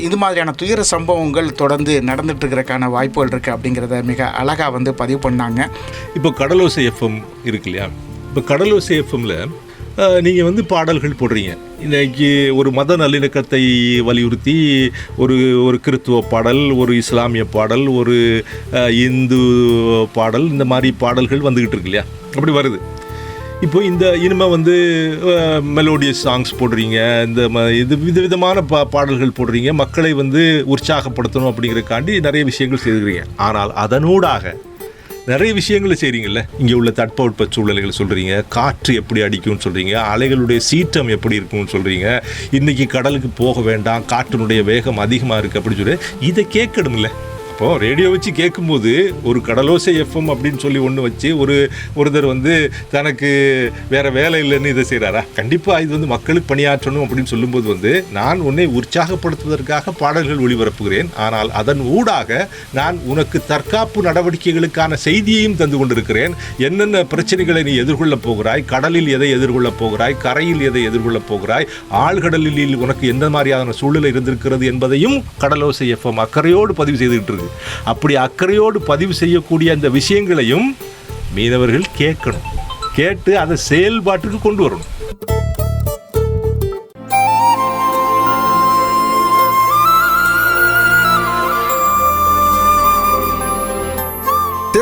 இது மாதிரியான துயர சம்பவங்கள் தொடர்ந்து நடந்துகிட்ருக்கிறதுக்கான வாய்ப்புகள் இருக்குது அப்படிங்கிறத மிக அழகாக பதிவு பண்ணாங்க. இப்போ கடலோசை எஃப்எம் இருக்கு இல்லையா? இப்போ கடலோசை எஃப்எம்ல நீங்கள் பாடல்கள் போடுறீங்க. இன்றைக்கி ஒரு மத நல்லிணக்கத்தை வலியுறுத்தி ஒரு கிறித்துவ பாடல், ஒரு இஸ்லாமிய பாடல், ஒரு இந்து பாடல், இந்த மாதிரி பாடல்கள் வந்துக்கிட்டு இருக்கு இல்லையா? அப்படி வருது. இப்போ இனிமேல் மெலோடியஸ் சாங்ஸ் போடுறீங்க, விதவிதமான பாடல்கள் போடுறீங்க, மக்களை உற்சாகப்படுத்தணும் அப்படிங்கிறக்காண்டி நிறைய விஷயங்கள் செய்துக்கிறீங்க. ஆனால் அதனூடாக நிறைய விஷயங்களை செய்கிறீங்கல்ல. இங்கே உள்ள தட்பவெட்ப சூழ்நிலைகள் சொல்கிறீங்க, காற்று எப்படி அடிக்கும்னு சொல்கிறீங்க, அலைகளுடைய சீற்றம் எப்படி இருக்கும்னு சொல்கிறீங்க, இன்றைக்கி கடலுக்கு போக வேண்டாம், காற்றினுடைய வேகம் அதிகமாக இருக்குது அப்படின்னு சொல்லி இதை கேட்கணும்ல. இப்போது ரேடியோ வச்சு கேட்கும்போது ஒரு கடலோசை எஃப்எம் அப்படின்னு சொல்லி ஒன்று வச்சு ஒருத்தர் தனக்கு வேறு வேலை இல்லைன்னு இதை செய்கிறாரா? கண்டிப்பாக இது மக்களுக்கு பணியாற்றணும் அப்படின்னு சொல்லும்போது நான் உன்னை உற்சாகப்படுத்துவதற்காக பாடல்கள் ஒளிபரப்புகிறேன். ஆனால் அதன் ஊடாக நான் உனக்கு தற்காப்பு நடவடிக்கைகளுக்கான செய்தியையும் தந்து கொண்டிருக்கிறேன். என்னென்ன பிரச்சனைகளை நீ எதிர்கொள்ளப் போகிறாய், கடலில் எதை எதிர்கொள்ளப் போகிறாய், கரையில் எதை எதிர்கொள்ளப் போகிறாய், ஆழ்கடலில் உனக்கு எந்த மாதிரியான சூழ்நிலை இருந்திருக்கிறது என்பதையும் கடலோசை எஃப்எம் அக்கறையோடு பதிவு செய்துகிட்டு இருக்கு. அப்படி அக்கறையோடு பதிவு செய்யக்கூடிய அந்த விஷயங்களையும் மீனவர்கள் கேட்கணும், கேட்டு அதை செயல்பாட்டுக்கு கொண்டு வரணும்.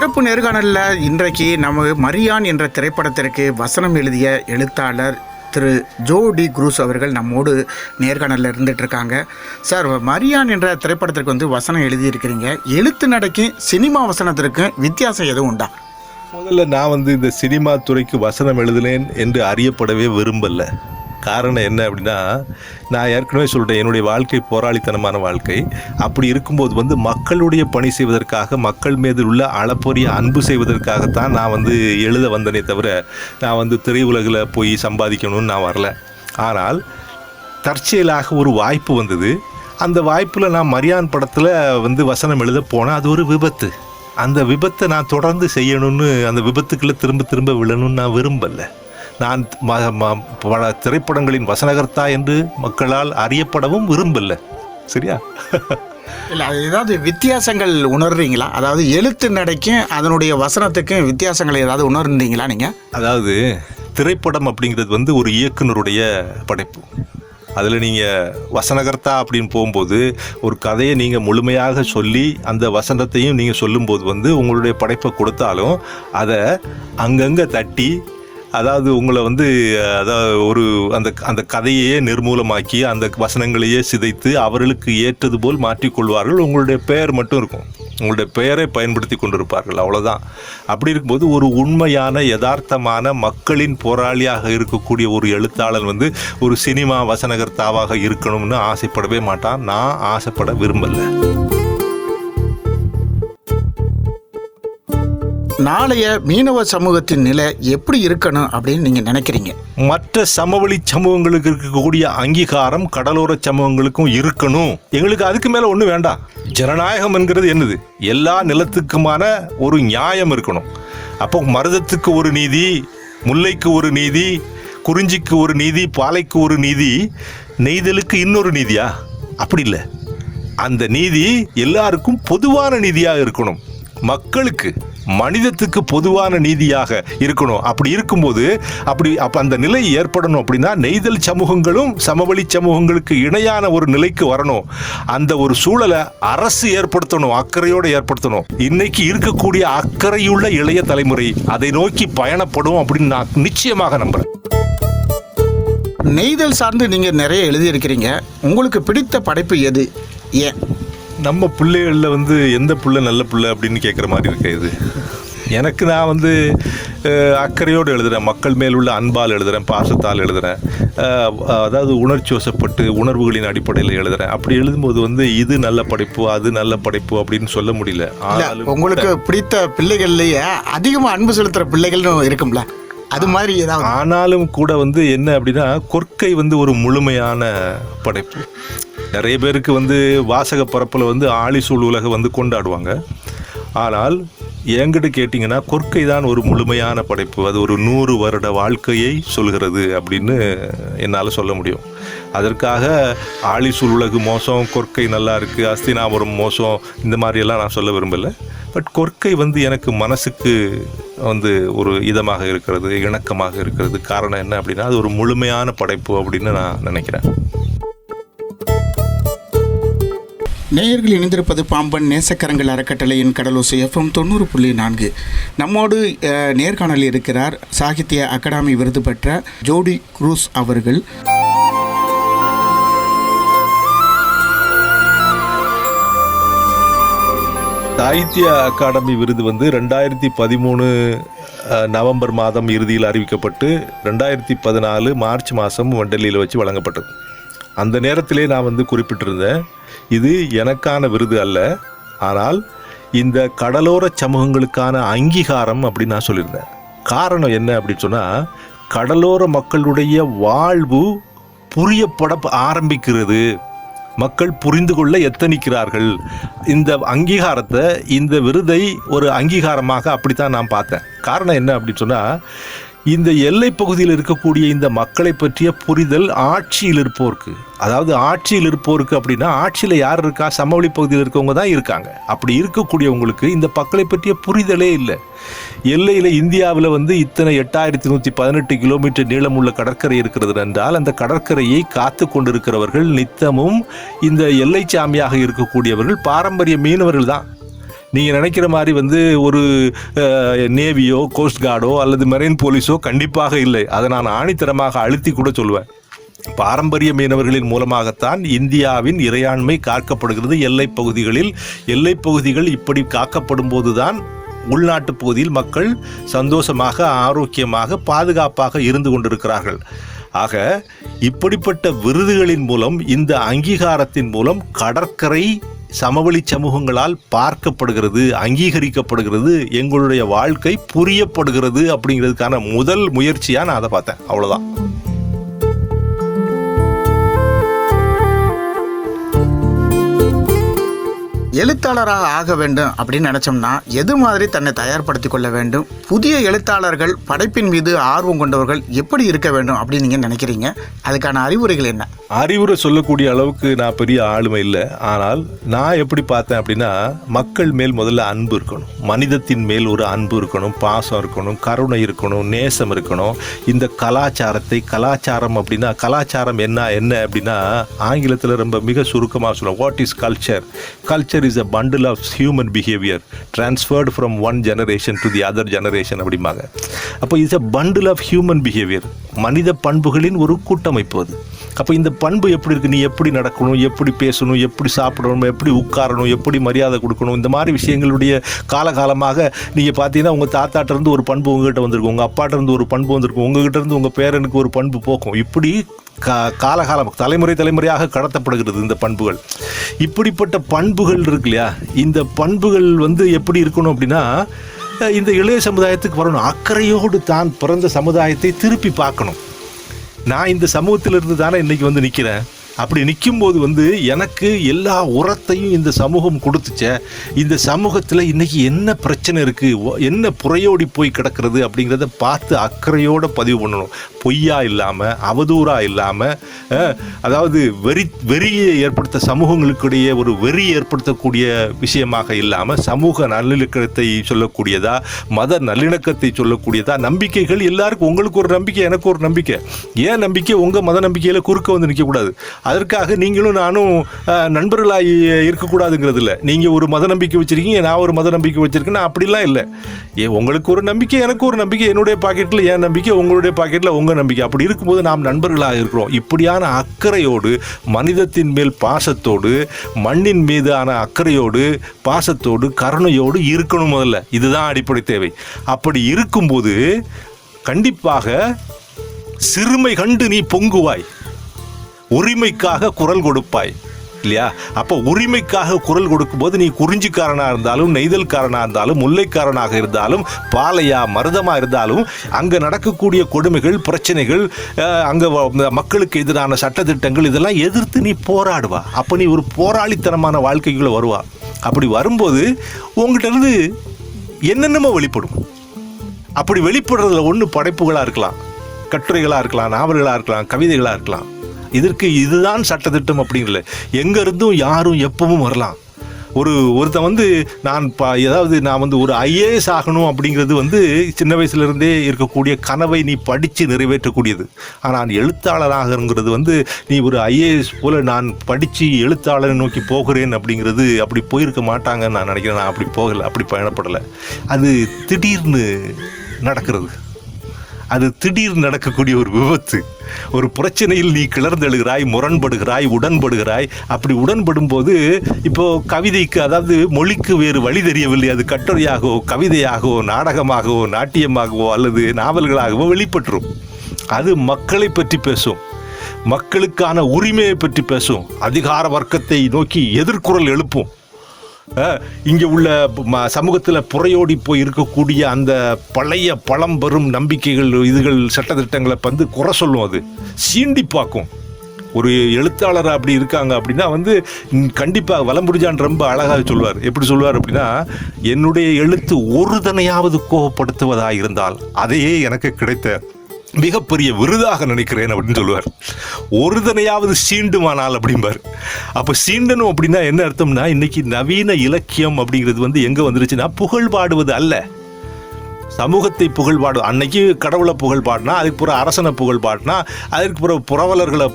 சிறப்பு நேர்காணலில் இன்றைக்கு நம்ம மரியான் என்ற திரைப்படத்திற்கு வசனம் எழுதிய எழுத்தாளர் திரு ஜோ டி குரூஸ் அவர்கள் நம்மோடு நேர்காணலில் இருந்துட்டு இருக்காங்க. சார், மரியான் என்ற திரைப்படத்திற்கு வந்து வசனம் எழுதியிருக்கிறீங்க. எழுத்து நடைக்கும் சினிமா வசனத்திற்கும் வித்தியாசம் எதுவும் உண்டா? முதல்ல நான் வந்து இந்த சினிமா துறைக்கு வசனம் எழுதினேன் என்று அறியப்படவே விரும்பல. காரணம் என்ன அப்படின்னா, நான் ஏற்கனவே சொல்லிட்டேன், என்னுடைய வாழ்க்கை போராளித்தனமான வாழ்க்கை. அப்படி இருக்கும்போது வந்து மக்களுடைய பணி செய்வதற்காக, மக்கள் மீது உள்ள அளப்பரிய அன்பு செய்வதற்காகத்தான் நான் வந்து எழுத வந்தனே தவிர, நான் வந்து திரையுலகில் போய் சம்பாதிக்கணும்னு நான் வரல. ஆனால் தற்செயலாக ஒரு வாய்ப்பு வந்தது. அந்த வாய்ப்பில் நான் மரியான் படத்தில் வந்து வசனம் எழுத போனேன். அது ஒரு விபத்து. அந்த விபத்தை நான் தொடர்ந்து செய்யணும்னு, அந்த விபத்துக்குள்ளே திரும்ப திரும்ப விழணும்னு நான் விரும்பலை. நான் பல திரைப்படங்களின் வசனகர்த்தா என்று மக்களால் அறியப்படவும் விரும்பல. சரியா? இல்லை, ஏதாவது வித்தியாசங்கள் உணர்றீங்களா? அதாவது எழுத்து நடைக்கும் அதனுடைய வசனத்துக்கும் வித்தியாசங்களை ஏதாவது உணர்ந்தீங்களா நீங்கள்? அதாவது திரைப்படம் அப்படிங்கிறது வந்து ஒரு இயக்குனருடைய படைப்பு. அதில் நீங்கள் வசனகர்த்தா அப்படின்னு போகும்போது ஒரு கதையை நீங்கள் முழுமையாக சொல்லி அந்த வசனத்தையும் நீங்கள் சொல்லும்போது வந்து உங்களுடைய படைப்பை கொடுத்தாலும் அதை அங்கங்கே தட்டி, அதாவது உங்களை வந்து அதாவது அந்த கதையையே நிர்மூலமாக்கி அந்த வசனங்களையே சிதைத்து அவர்களுக்கு ஏற்றது போல் மாற்றிக்கொள்வார்கள். உங்களுடைய பெயர் மட்டும் இருக்கும், உங்களுடைய பெயரை பயன்படுத்தி கொண்டிருப்பார்கள், அவ்வளோதான். அப்படி இருக்கும்போது ஒரு உண்மையான யதார்த்தமான மக்களின் போராளியாக இருக்கக்கூடிய ஒரு எழுத்தாளர் வந்து ஒரு சினிமா வசனகர்த்தாவாக இருக்கணும்னு ஆசைப்படவே மாட்டான். நான் ஆசைப்பட விரும்பலை. நாளைய மீனவ சமூகத்தின் நிலை எப்படி இருக்கணும் அப்படின்னு நீங்கள் நினைக்கிறீங்க? மற்ற சமவெளி சமூகங்களுக்கு இருக்கக்கூடிய அங்கீகாரம் கடலோர சமூகங்களுக்கும் இருக்கணும். எங்களுக்கு அதுக்கு மேலே ஒன்றும் வேண்டாம். ஜனநாயகம் என்கிறது என்னது? எல்லா நிலத்துக்குமான ஒரு நியாயம் இருக்கணும். அப்போ மருதத்துக்கு ஒரு நீதி, முல்லைக்கு ஒரு நீதி, குறிஞ்சிக்கு ஒரு நீதி, பாலைக்கு ஒரு நீதி, நெய்தலுக்கு இன்னொரு நீதியா? அப்படி இல்லை. அந்த நீதி எல்லாருக்கும் பொதுவான நீதியாக இருக்கணும். மக்களுக்கு, மனிதத்துக்கு பொதுவான நீதியாக இருக்கணும். அப்படி இருக்கும்போது அப்போ அந்த நிலை ஏற்படணும். அப்படின்னா நெய்தல் சமூகங்களும் சமவெளி சமூகங்களுக்கு இணையான ஒரு நிலைக்கு வரணும். அந்த ஒரு சூழலை அரசு ஏற்படுத்தணும், அக்கறையோடு ஏற்படுத்தணும். இன்னைக்கு இருக்கக்கூடிய அக்கறையுள்ள இளைய தலைமுறை அதை நோக்கி பயணப்படும் அப்படின்னு நான் நிச்சயமாக நம்புறேன். நெய்தல் சார்ந்து நீங்கள் நிறைய எழுதியிருக்கிறீங்க. உங்களுக்கு பிடித்த படைப்பு எது, ஏன்? நம்ம பிள்ளைகளில் வந்து எந்த பிள்ளை நல்ல பிள்ளை அப்படின்னு கேட்குற மாதிரி இருக்கு இது. எனக்கு நான் வந்து அக்கறையோடு எழுதுகிறேன், மக்கள் மேல் உள்ள அன்பால் எழுதுகிறேன், பாசத்தால் எழுதுகிறேன், அதாவது உணர்ச்சி வசப்பட்டு உணர்வுகளின் அடிப்படையில் எழுதுகிறேன். அப்படி எழுதும்போது வந்து இது நல்ல படைப்பு, அது நல்ல படைப்பு அப்படின்னு சொல்ல முடியல. உங்களுக்கு பிடித்த பிள்ளைகள்லேயே அதிகமாக அன்பு செலுத்துகிற பிள்ளைகள்னு இருக்கும்ல, அது மாதிரி ஏதாவது? ஆனாலும் கூட வந்து என்ன அப்படின்னா, கொற்கை வந்து ஒரு முழுமையான படைப்பு. நிறைய பேருக்கு வந்து வாசக பரப்பில் வந்து ஆழிசூழ் உலக வந்து கொண்டாடுவாங்க. ஆனால் என்கிட்ட கேட்டிங்கன்னா கொற்கை தான் ஒரு முழுமையான படைப்பு. அது ஒரு 100 வருட வாழ்க்கையை சொல்கிறது அப்படின்னு என்னால் சொல்ல முடியும். அதற்காக ஆழிசூழ் உலகு மோசம், கொற்கை நல்லா இருக்குது, அஸ்தினாபுரம் மோசம், இந்த மாதிரியெல்லாம் நான் சொல்ல விரும்பலை. பட் கொற்கை வந்து எனக்கு மனசுக்கு வந்து ஒரு இதமாக இருக்கிறது, இணக்கமாக இருக்கிறது. காரணம் என்ன அப்படின்னா, அது ஒரு முழுமையான படைப்பு அப்படின்னு நான் நினைக்கிறேன். நேயர்கள் இணைந்திருப்பது பாம்பன் நேசக்கரங்கள் அறக்கட்டளையின் கடலோசை FM 90.4. நம்மோடு நேர்காணலில் இருக்கிறார் சாகித்ய அகாடமி விருது பெற்ற ஜோடி குரூஸ் அவர்கள். சாகித்ய அகாடமி விருது வந்து 2013 நவம்பர் மாதம் இறுதியில் அறிவிக்கப்பட்டு 2014 மார்ச் மாதம் டெல்லியில் வச்சு வழங்கப்பட்டது. அந்த நேரத்திலே நான் வந்து குறிப்பிட்டிருந்தேன், இது எனக்கான விருது அல்ல, ஆனால் இந்த கடலோர சமூகங்களுக்கான அங்கீகாரம் அப்படின்னு நான் சொல்லியிருந்தேன். காரணம் என்ன அப்படின்னு சொன்னால், கடலோர மக்களுடைய வாழ்வு புரியப்பட ஆரம்பிக்கிறது, மக்கள் புரிந்து கொள்ள எத்தனிக்கிறார்கள். இந்த அங்கீகாரத்தை, இந்த விருதை ஒரு அங்கீகாரமாக அப்படித்தான் நான் பார்த்தேன். காரணம் என்ன அப்படின்னு சொன்னால், இந்த எல்லை பகுதியில் இருக்கக்கூடிய இந்த மக்களை பற்றிய புரிதல் ஆட்சியில் இருப்போருக்கு, அதாவது ஆட்சியில் இருப்போருக்கு அப்படின்னா ஆட்சியில் யார் இருக்கா, சமவெளி பகுதியில் இருக்கவங்க தான் இருக்காங்க. அப்படி இருக்கக்கூடியவங்களுக்கு இந்த மக்களை பற்றிய புரிதலே இல்லை. எல்லையில் இந்தியாவில் வந்து இத்தனை 8118 கிலோமீட்டர் நீளமுள்ள கடற்கரை இருக்கிறது என்றால், அந்த கடற்கரையை காத்து கொண்டிருக்கிறவர்கள் நித்தமும் இந்த எல்லை சாமியாக இருக்கக்கூடியவர்கள் பாரம்பரிய மீனவர்கள் தான். நீங்கள் நினைக்கிற மாதிரி வந்து ஒரு நேவியோ கோஸ்ட் கார்டோ அல்லது மெரைன் போலீஸோ கண்டிப்பாக இல்லை. அதை நான் ஆணித்தரமாக அழுத்தி கூட சொல்வேன். பாரம்பரிய மீனவர்களின் மூலமாகத்தான் இந்தியாவின் இறையாண்மை காக்கப்படுகிறது. எல்லைப் பகுதிகள் இப்படி காக்கப்படும் போதுதான் உள்நாட்டு பகுதியில் மக்கள் சந்தோஷமாக, ஆரோக்கியமாக, பாதுகாப்பாக இருந்து கொண்டிருக்கிறார்கள். ஆக இப்படிப்பட்ட விருதுகளின் மூலம், இந்த அங்கீகாரத்தின் மூலம் கடற்கரை சமவெளி சமூகங்களால் பார்க்கப்படுகிறது, அங்கீகரிக்கப்படுகிறது, எங்களுடைய வாழ்க்கை புரியப்படுகிறது அப்படிங்கிறதுக்கான முதல் முயற்சியாக நான் அதை பார்த்தேன். அவ்வளோதான். எழுத்தாளராக ஆக வேண்டும் அப்படின்னு நினச்சோம்னா எது மாதிரி தன்னை தயார்படுத்தி கொள்ள வேண்டும்? புதிய எழுத்தாளர்கள், படைப்பின் மீது ஆர்வம் கொண்டவர்கள் எப்படி இருக்க வேண்டும் அப்படின்னு நீங்கள் நினைக்கிறீங்க? அதுக்கான அறிவுரைகள் என்ன? அறிவுரை சொல்லக்கூடிய அளவுக்கு நான் பெரிய ஆளுமை இல்லை. ஆனால் நான் எப்படி பார்த்தேன் அப்படின்னா, மக்கள் மேல் முதல்ல அன்பு இருக்கணும், மனிதத்தின் மேல் ஒரு அன்பு இருக்கணும், பாசம் இருக்கணும், கருணை இருக்கணும், நேசம் இருக்கணும். இந்த கலாச்சாரம் அப்படின்னா, கலாச்சாரம் என்ன அப்படின்னா ஆங்கிலத்தில் ரொம்ப மிக சுருக்கமாக சொல்லுவோம், what is culture? Culture is a bundle of human behavior transferred from one generation to the other generation அப்படிம்பாங்க. அப்போ it's a bundle of human behavior, மனித பண்புகளின் ஒரு கூட்டமைப்பு அது. அப்போ இந்த பண்பு எப்படி இருக்குது, நீ எப்படி நடக்கணும், எப்படி பேசணும், எப்படி சாப்பிடணும், எப்படி உட்காரணும், எப்படி மரியாதை கொடுக்கணும், இந்த மாதிரி விஷயங்களுடைய காலகாலமாக நீங்கள் பார்த்தீங்கன்னா உங்கள் தாத்தாட்டிருந்து ஒரு பண்பு உங்ககிட்ட வந்திருக்கும், உங்கள் அப்பாட்டிருந்து ஒரு பண்பு வந்திருக்கும், உங்ககிட்ட இருந்து உங்கள் பேரனுக்கு ஒரு பண்பு போக்கும். இப்படி காலகாலம் தலைமுறையாக கடத்தப்படுகிறது இந்த பண்புகள். இப்படிப்பட்ட பண்புகள் இருக்கு இல்லையா, இந்த பண்புகள் எப்படி இருக்கணும் அப்படின்னா, இந்த இளைய சமுதாயத்துக்கு வரணும். அக்கறையோடு தான் பிறந்த சமுதாயத்தை திருப்பி பார்க்கணும். நான் இந்த சமூகத்திலிருந்து தானே இன்றைக்கி நிற்கிறேன். அப்படி நிற்கும்போது எனக்கு எல்லா உரத்தையும் இந்த சமூகம் கொடுத்துச்ச, இந்த சமூகத்தில் இன்றைக்கி என்ன பிரச்சனை இருக்குது, என்ன புறையோடி போய் கிடக்கிறது அப்படிங்கிறத பார்த்து அக்கறையோடு பதிவு பண்ணணும். பொய்யா இல்லாமல், அவதூறாக இல்லாமல், அதாவது வெறியை ஏற்படுத்த சமூகங்களுக்கிடையே ஒரு வெறி ஏற்படுத்தக்கூடிய விஷயமாக இல்லாமல், சமூக நல்லிணக்கத்தை சொல்லக்கூடியதா, மத நல்லிணக்கத்தை சொல்லக்கூடியதா, நம்பிக்கைகள் எல்லாருக்கும், உங்களுக்கு ஒரு நம்பிக்கை, எனக்கு ஒரு நம்பிக்கை. ஏன் நம்பிக்கை உங்கள் மத நம்பிக்கையில் குறுக்க நிற்கக்கூடாது. அதற்காக நீங்களும் நானும் நண்பர்களாக இருக்கக்கூடாதுங்கிறது இல்லை. நீங்கள் ஒரு மத நம்பிக்கை வச்சுருக்கீங்க, நான் ஒரு மத நம்பிக்கை வச்சுருக்கேன், அப்படிலாம் இல்லை. உங்களுக்கு ஒரு நம்பிக்கை, எனக்கு ஒரு நம்பிக்கை, என்னுடைய பாக்கெட்டில் என் நம்பிக்கை, உங்களுடைய பாக்கெட்டில் உங்கள் நம்பிக்கை. அப்படி இருக்கும்போது நாம் நண்பர்களாக இருக்கிறோம். இப்படியான அக்கறையோடு, மனிதத்தின் மேல் பாசத்தோடு, மண்ணின் மீதான அக்கறையோடு, பாசத்தோடு, கருணையோடு இருக்கணும். முதல்ல இதுதான் அடிப்படை தேவை. அப்படி இருக்கும்போது கண்டிப்பாக சிறுமை கண்டு நீ பொங்குவாய், உரிமைக்காக குரல் கொடுப்பாய் இல்லையா? அப்போ உரிமைக்காக குரல் கொடுக்கும்போது நீ குறிஞ்சிக்காரனாக இருந்தாலும், நெய்தல்காரனாக இருந்தாலும், முல்லைக்காரனாக இருந்தாலும், பாலையா மருதமாக இருந்தாலும், அங்கே நடக்கக்கூடிய கொடுமைகள், பிரச்சனைகள், அங்கே மக்களுக்கு எதிரான சட்டத்திட்டங்கள், இதெல்லாம் எதிர்த்து நீ போராடுவா. அப்போ நீ ஒரு போராளித்தனமான வாழ்க்கைக்குள்ளே வருவா. அப்படி வரும்போது உங்கள்கிட்ட இருந்து என்னென்னமோ வெளிப்படும். அப்படி வெளிப்படுறதுல ஒன்று படைப்புகளாக இருக்கலாம், கட்டுரைகளாக இருக்கலாம், நாவல்களாக இருக்கலாம், கவிதைகளாக இருக்கலாம். இதற்கு இதுதான் சட்டத்திட்டம் அப்படிங்கல, எங்கே இருந்தும் யாரும் எப்பவும் வரலாம். ஒருத்தன் நான் ஒரு ஐஏஎஸ் ஆகணும் அப்படிங்கிறது சின்ன வயசுலேருந்தே இருக்கக்கூடிய கனவை நீ படித்து நிறைவேற்றக்கூடியது. ஆனால் எழுத்தாளராகங்கிறது நீ ஒரு ஐஏஎஸ் போல் நான் படித்து எழுத்தாளரை நோக்கி போகிறேன் அப்படிங்கிறது அப்படி போயிருக்க மாட்டாங்கன்னு நான் நினைக்கிறேன். நான் அப்படி போகலை, அப்படி பயணப்படலை. அது திடீர்னு நடக்கிறது. அது திடீர்னு நடக்கக்கூடிய ஒரு விபத்து. ஒரு பிரச்சனையில் நீ கிளர்ந்தெழுகிறாய், முரண்படுகிறாய், உடன்படுகிறாய். அப்படி உடன்படும் போது இப்போது கவிதைக்கு, அதாவது மொழிக்கு வேறு வழி தெரியவில்லை. அது கட்டுரையாகவோ, கவிதையாகவோ, நாடகமாகவோ, நாட்டியமாகவோ அல்லது நாவல்களாகவோ வெளிப்பட்டுரும். அது மக்களை பற்றி பேசும், மக்களுக்கான உரிமையை பற்றி பேசும், அதிகார வர்க்கத்தை நோக்கி எதிர்குரல் எழுப்பும். இங்கே உள்ள சமூகத்தில் புறையோடி போய் இருக்கக்கூடிய அந்த பழைய பழம்பெரும் நம்பிக்கைகள், இதுகள், சட்டத்திட்டங்களை குறை சொல்லும். அது சீண்டி பார்க்கும். ஒரு எழுத்தாளர் அப்படி இருக்காங்க அப்படின்னா கண்டிப்பாக வலம்புரிஜான் ரொம்ப அழகாக சொல்வார். எப்படி சொல்வார் அப்படின்னா, என்னுடைய எழுத்து ஒரு தனையாவது கோபப்படுத்துவதாக இருந்தால் அதையே எனக்கு கிடைத்த மிகப்பெரிய விருதாக நினைக்கிறேன் அப்படின்னு சொல்லுவார். ஒரு தனையாவது சீண்டுமானால் அப்படிம்பார். அப்போ சீண்டனும் அப்படின்னா என்ன அர்த்தம்னா, இன்னைக்கு நவீன இலக்கியம் அப்படிங்கிறது எங்கே வந்துருச்சுன்னா, புகழ் பாடுவது அல்ல. சமூகத்தை புகழ்பாடு. அன்னைக்கு கடவுளை புகழ்பாடுனா, அதுக்கு பிறகு அரசனை புகழ்பாடுனா, அதுக்கு பிறகு புரவலர்களை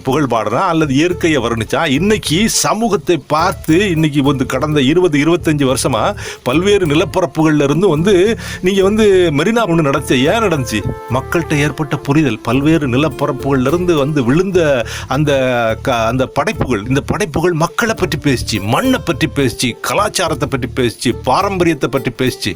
புகழ் பாடுனா, அல்லது இயற்கையை வர்ணிச்சா. இன்னைக்கு சமூகத்தை பார்த்து இன்னைக்கு வந்து கடந்த 20-25 வருஷமா பல்வேறு நிலப்பரப்புகள்ல இருந்து வந்து நீங்க வந்து மெரினா ஒன்று நடத்தி ஏன் நடந்துச்சு? மக்கள்கிட்ட ஏற்பட்ட புரிதல். பல்வேறு நிலப்பரப்புகள்ல இருந்து வந்து விழுந்த அந்த படைப்புகள், இந்த படைப்புகள் மக்களை பற்றி பேசிச்சு, மண்ணை பற்றி பேசிச்சு, கலாச்சாரத்தை பற்றி பேசிச்சு, பாரம்பரியத்தை பற்றி பேசிச்சு,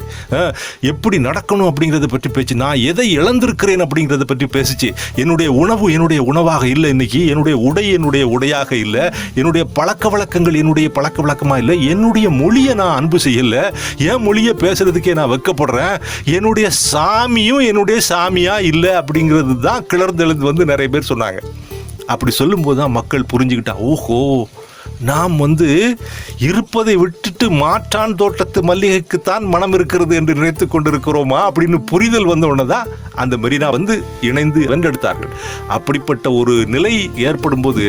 எப்படி நடக்கணும் அப்படிங்கிறத பற்றி பேச்சு, நான் எதை இழந்திருக்கிறேன் அப்படிங்கிறத பற்றி பேசிச்சு. என்னுடைய உணவு என்னுடைய உணவாக இல்லை, இன்னைக்கு என்னுடைய உடை என்னுடைய உடையாக இல்லை, என்னுடைய பழக்க வழக்கங்கள் என்னுடைய பழக்க வழக்கமாக இல்லை, என்னுடைய மொழியை நான் அன்பு செய்யலை, என் மொழியை பேசுறதுக்கே நான் வெட்கப்படுறேன், என்னுடைய சாமியும் என்னுடைய சாமியா இல்லை அப்படிங்கிறது தான் கிளர்ந்தெழுந்து வந்து நிறைய பேர் சொன்னாங்க. அப்படி சொல்லும்போது தான் மக்கள் புரிஞ்சுக்கிட்டா, ஓஹோ, நாம் வந்து இருப்பதை விட்டுட்டு மாற்றான் தோட்டத்து மல்லிகைக்குத்தான் மனம் இருக்கிறது என்று நினைத்து கொண்டிருக்கிறோமா அப்படின்னு புரிதல் வந்த உடனே தான் அந்த மெரினா வந்து இணைந்து வென்றெடுத்தார்கள். அப்படிப்பட்ட ஒரு நிலை ஏற்படும் போது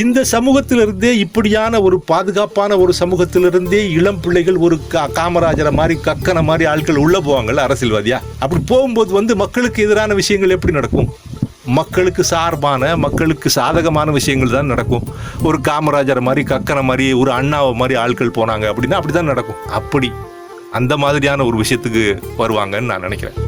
இந்த சமூகத்திலிருந்தே, இப்படியான ஒரு பாதுகாப்பான ஒரு சமூகத்திலிருந்தே இளம் பிள்ளைகள் ஒரு காமராஜரை மாதிரி கக்கனை மாதிரி ஆட்கள் உள்ள போவாங்கல்ல அரசியல்வாதியா. அப்படி போகும்போது வந்து மக்களுக்கு எதிரான விஷயங்கள் எப்படி நடக்கும்? மக்களுக்கு சார்பான, மக்களுக்கு சாதகமான விஷயங்கள் தான் நடக்கும். ஒரு காமராஜர் மாதிரி, கக்கனை மாதிரி, ஒரு அண்ணாவை மாதிரி ஆட்கள் போனாங்க அப்படின்னா அப்படி தான் நடக்கும். அப்படி அந்த மாதிரியான ஒரு விஷயத்துக்கு வருவாங்கன்னு நான் நினைக்கிறேன்.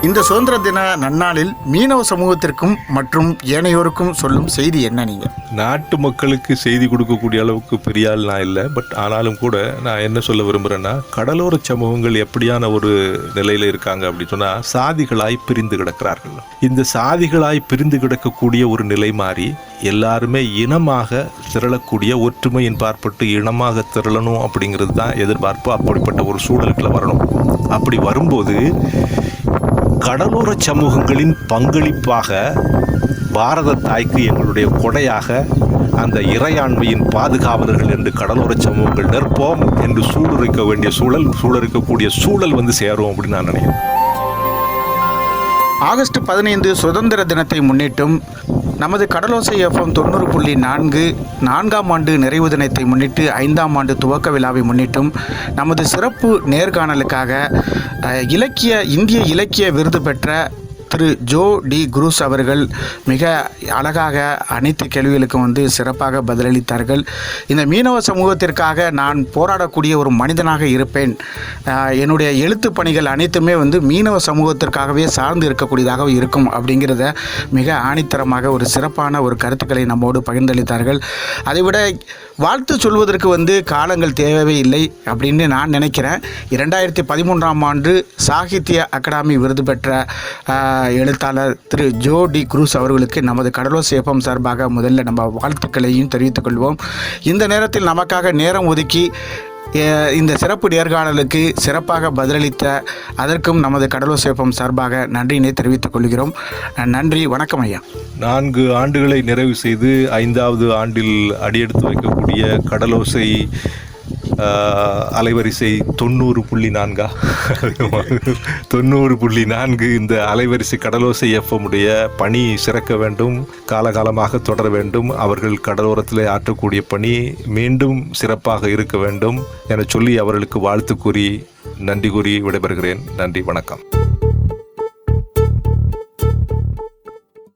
இந்த சுதந்திர தின நன்னாளில் மீனவ சமூகத்திற்கும் மற்றும் ஏனையோருக்கும் சொல்லும் செய்தி என்ன? நீங்கள் நாட்டு மக்களுக்கு செய்தி கொடுக்கக்கூடிய அளவுக்கு பெரிய ஆள் நான் இல்லை. பட் ஆனாலும் கூட நான் என்ன சொல்ல விரும்புகிறேன்னா, கடலோர சமூகங்கள் எப்படியான ஒரு நிலையில் இருக்காங்க அப்படின்னு சொன்னால், சாதிகளாய் பிரிந்து கிடக்கிறார்கள். இந்த சாதிகளாய் பிரிந்து கிடக்கக்கூடிய ஒரு நிலை மாறி எல்லாருமே இனமாக திரளக்கூடிய, ஒற்றுமையின் பார்ப்பட்டு இனமாக திரளணும் அப்படிங்கிறது தான் எதிர்பார்ப்பு. அப்படிப்பட்ட ஒரு சூழலுக்குள்ள வரணும். அப்படி வரும்போது கடலோர சமூகங்களின் பங்களிப்பாக பாரத தாய்க்கு எங்களுடைய கொடையாக அந்த இறையாண்மையின் பாதுகாவலர்கள் என்று கடலோர சமூகங்கள் நிற்போம் என்று சூளுரைக்க வேண்டிய சூழலிக்கக்கூடிய சூழல் வந்து சேரும் அப்படின்னு நான் நினைக்கிறேன். ஆகஸ்ட் 15 சுதந்திர தினத்தை முன்னிட்டும் நமது கடலோசை எஃப்எம் 90.4 4ஆம் ஆண்டு நிறைவு தினத்தை முன்னிட்டு 5ஆம் ஆண்டு துவக்க விழாவை முன்னிட்டும் நமது சிறப்பு நேர்காணலுக்காக இந்திய இலக்கிய விருது பெற்ற திரு ஜோ டி குரூஸ் அவர்கள் மிக அழகாக அனைத்து கேள்விகளுக்கும் வந்து சிறப்பாக பதிலளித்தார்கள். இந்த மீனவ சமூகத்திற்காக நான் போராடக்கூடிய ஒரு மனிதனாக இருப்பேன், என்னுடைய எழுத்து பணிகள் அனைத்துமே வந்து மீனவ சமூகத்திற்காகவே சார்ந்து இருக்கக்கூடியதாக இருக்கும் அப்படிங்கிறத மிக ஆணித்தரமாக ஒரு சிறப்பான ஒரு கருத்துக்களை நம்மோடு பகிர்ந்தளித்தார்கள். அதைவிட வாழ்த்து சொல்வதற்கு வந்து காலங்கள் தேவையே இல்லை அப்படின்னு நான் நினைக்கிறேன். 2013ஆம் ஆண்டு சாகித்ய அகாடமி விருது பெற்ற எழுத்தாளர் திரு ஜோ டி குரூஸ் அவர்களுக்கு நமது கடலோசை எஃப்எம் சார்பாக முதல்ல நம்ம வாழ்த்துக்களையும் தெரிவித்துக் கொள்வோம். இந்த நேரத்தில் நமக்காக நேரம் ஒதுக்கி இந்த சிறப்பு நேர்காணலுக்கு சிறப்பாக பதிலளித்த அதற்கும் நமது கடலோசை எஃப்எம் சார்பாக நன்றியினை தெரிவித்துக் கொள்கிறோம். நன்றி, வணக்கம் ஐயா. 4 ஆண்டுகளை நிறைவு செய்து 5ஆவது ஆண்டில் அடியெடுத்து வைக்கக்கூடிய கடலோசை அலைவரிசை 90.4 90.4 இந்த அலைவரிசை கடலோசை எஃப்எம் உடைய பணி சிறக்க வேண்டும், காலகாலமாக தொடர வேண்டும். அவர்கள் கடலோரத்தில் ஆற்றக்கூடிய பணி மீண்டும் சிறப்பாக இருக்க வேண்டும் என சொல்லி அவர்களுக்கு வாழ்த்து கூறி நன்றி கூறி விடைபெறுகிறேன். நன்றி, வணக்கம்.